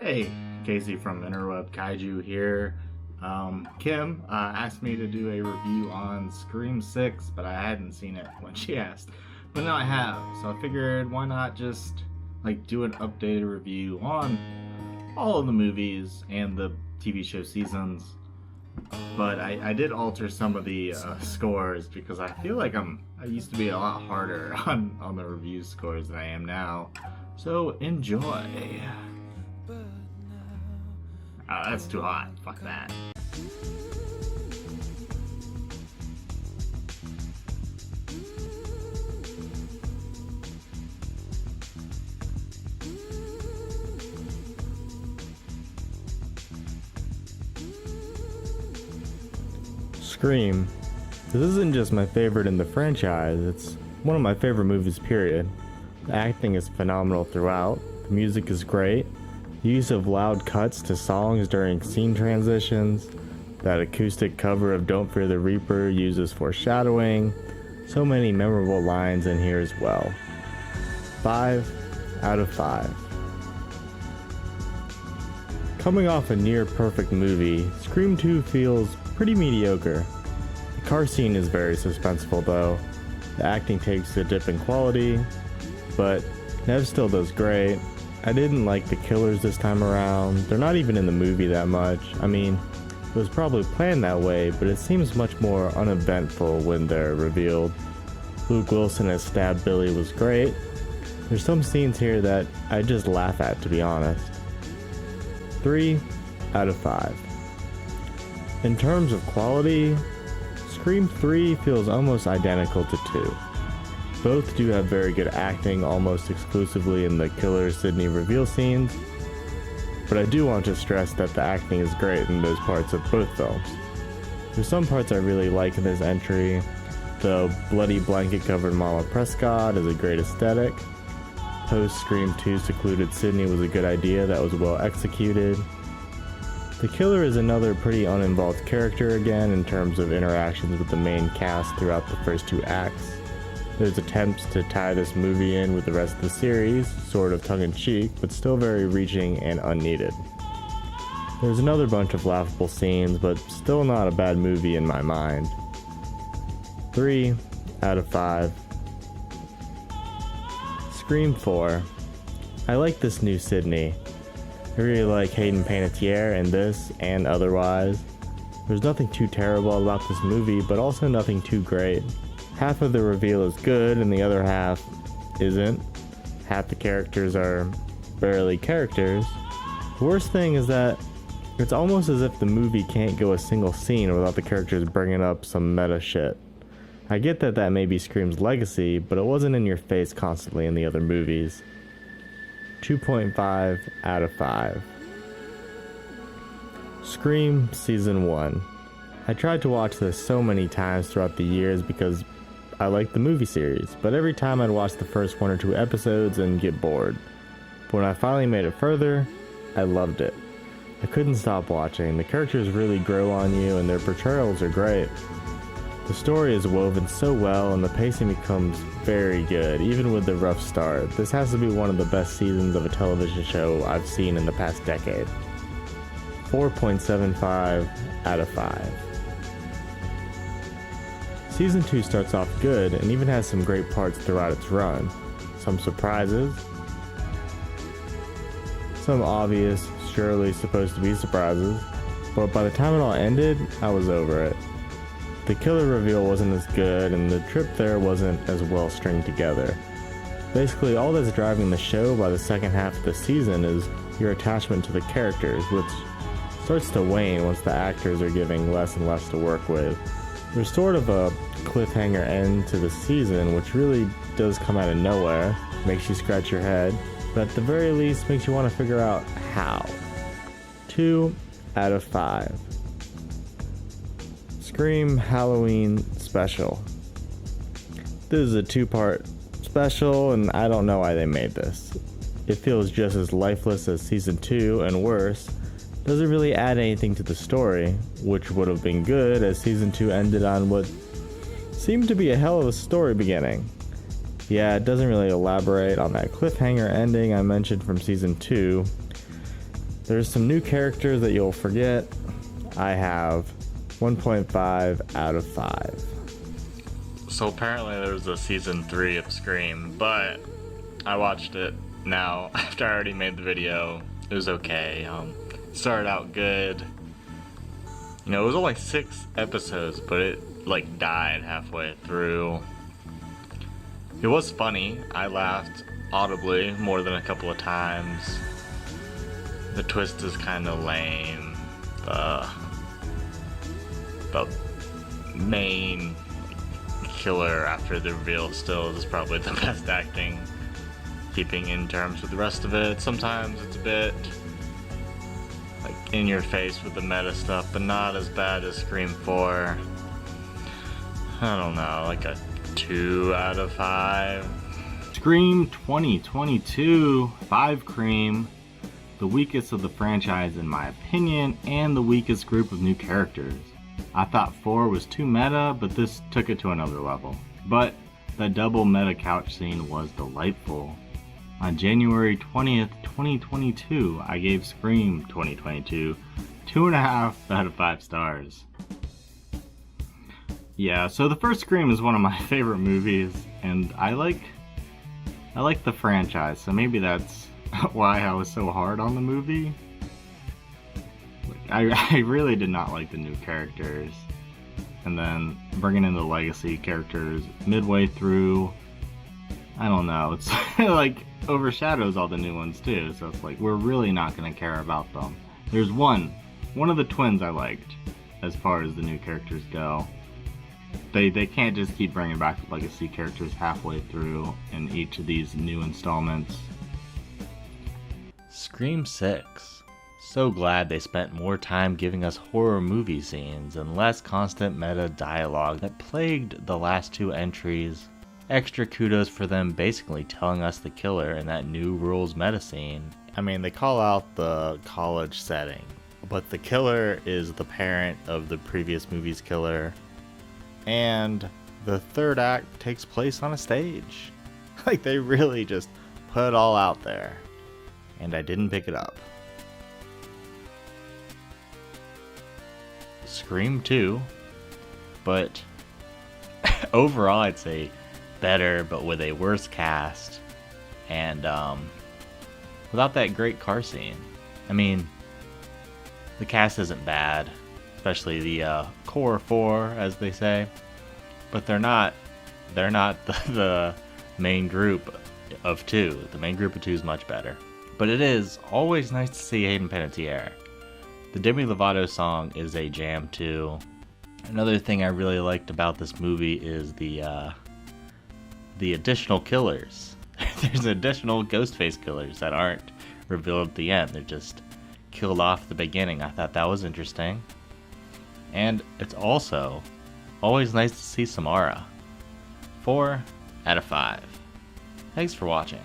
Hey, Casey from interwebkaiju here. Kim asked me to do a review on Scream 6, but I hadn't seen it when she asked. But now I have, so I figured why not just do an updated review on all of the movies and the TV show seasons. But I did alter some of the scores because I feel like I used to be a lot harder on the review scores than I am now. So enjoy. Oh, that's too hot. Fuck that. Scream. This isn't just my favorite in the franchise, it's one of my favorite movies, period. The acting is phenomenal throughout, the music is great, the use of loud cuts to songs during scene transitions, that acoustic cover of Don't Fear the Reaper uses foreshadowing, so many memorable lines in here as well. 5 out of 5. Coming off a near perfect movie, Scream 2 feels pretty mediocre. The car scene is very suspenseful though. The acting takes a dip in quality, but Nev still does great. I didn't like the killers this time around. They're not even in the movie that much. I mean, it was probably planned that way, but it seems much more uneventful when they're revealed. Luke Wilson as Stab Billy was great. There's some scenes here that I just laugh at, to be honest. 3 out of 5. In terms of quality, Scream 3 feels almost identical to 2. Both do have very good acting almost exclusively in the killer Sidney reveal scenes, but I do want to stress that the acting is great in those parts of both films. There's some parts I really like in this entry. The bloody blanket covered Mama Prescott is a great aesthetic. Post Scream 2 secluded Sidney was a good idea that was well executed. The killer is another pretty uninvolved character again in terms of interactions with the main cast throughout the first 2 acts. There's attempts to tie this movie in with the rest of the series, sort of tongue-in-cheek, but still very reaching and unneeded. There's another bunch of laughable scenes, but still not a bad movie in my mind. 3 out of 5. Scream 4. I like this new Sidney. I really like Hayden Panettiere in this and otherwise. There's nothing too terrible about this movie, but also nothing too great. Half of the reveal is good and the other half isn't. Half the characters are barely characters. The worst thing is that it's almost as if the movie can't go a single scene without the characters bringing up some meta shit. I get that that may be Scream's legacy, but it wasn't in your face constantly in the other movies. 2.5 out of 5. Scream Season 1. I tried to watch this so many times throughout the years because I like the movie series, but every time I'd watch the first 1 or 2 episodes and get bored. But when I finally made it further, I loved it. I couldn't stop watching. The characters really grow on you and their portrayals are great. The story is woven so well and the pacing becomes very good, even with the rough start. This has to be one of the best seasons of a television show I've seen in the past decade. 4.75 out of 5. Season 2 starts off good and even has some great parts throughout its run. Some surprises. Some obvious, surely supposed to be surprises. But by the time it all ended, I was over it. The killer reveal wasn't as good, and the trip there wasn't as well stringed together. Basically, all that's driving the show by the second half of the season is your attachment to the characters, which starts to wane once the actors are giving less and less to work with. There's sort of a cliffhanger end to the season, which really does come out of nowhere, makes you scratch your head, but at the very least makes you want to figure out how. 2 out of 5. Scream Halloween Special. This is a 2-part special and I don't know why they made this. It feels just as lifeless as season 2 and worse. Doesn't really add anything to the story, which would have been good as season 2 ended on what seemed to be a hell of a story beginning. Yeah, it doesn't really elaborate on that cliffhanger ending I mentioned from season 2. There's some new characters that you'll forget. I have 1.5 out of 5. So apparently there was a season 3 of Scream, but I watched it now after I already made the video. It was okay. Started out good. You know, it was only 6 episodes, but it like died halfway through. It was funny. I laughed audibly more than a couple of times. The twist is kind of lame. The main killer after the reveal still is probably the best acting, keeping in terms with the rest of it. Sometimes it's a bit like in your face with the meta stuff, but not as bad as Scream 4. I don't know, like a 2 out of 5. Scream 2022, 5 cream. The weakest of the franchise in my opinion, and the weakest group of new characters. I thought 4 was too meta, but this took it to another level. But the double meta couch scene was delightful. On January 20th, 2022, I gave Scream 2022 2.5 out of 5 stars. Yeah, so the first Scream is one of my favorite movies, and I like the franchise, so maybe that's why I was so hard on the movie. I really did not like the new characters, and then bringing in the legacy characters midway through, I don't know, it's like overshadows all the new ones too, so it's like we're really not going to care about them. There's one of the twins I liked as far as the new characters go. They can't just keep bringing back legacy characters halfway through in each of these new installments. Scream 6. So glad they spent more time giving us horror movie scenes and less constant meta dialogue that plagued the last 2 entries. Extra kudos for them basically telling us the killer in that new rules meta scene. I mean, they call out the college setting, but the killer is the parent of the previous movie's killer, and the third act takes place on a stage. Like, they really just put it all out there, and I didn't pick it up. Scream 2, but overall I'd say better, but with a worse cast, and without that great car scene. I mean, the cast isn't bad, especially the core 4, as they say, but they're not the main group of 2. The main group of 2 is much better, but it is always nice to see Hayden Panettiere. The Demi Lovato song is a jam too. Another thing I really liked about this movie is the additional killers. There's additional Ghostface killers that aren't revealed at the end. They're just killed off at the beginning. I thought that was interesting. And it's also always nice to see Samara. 4 out of 5. Thanks for watching.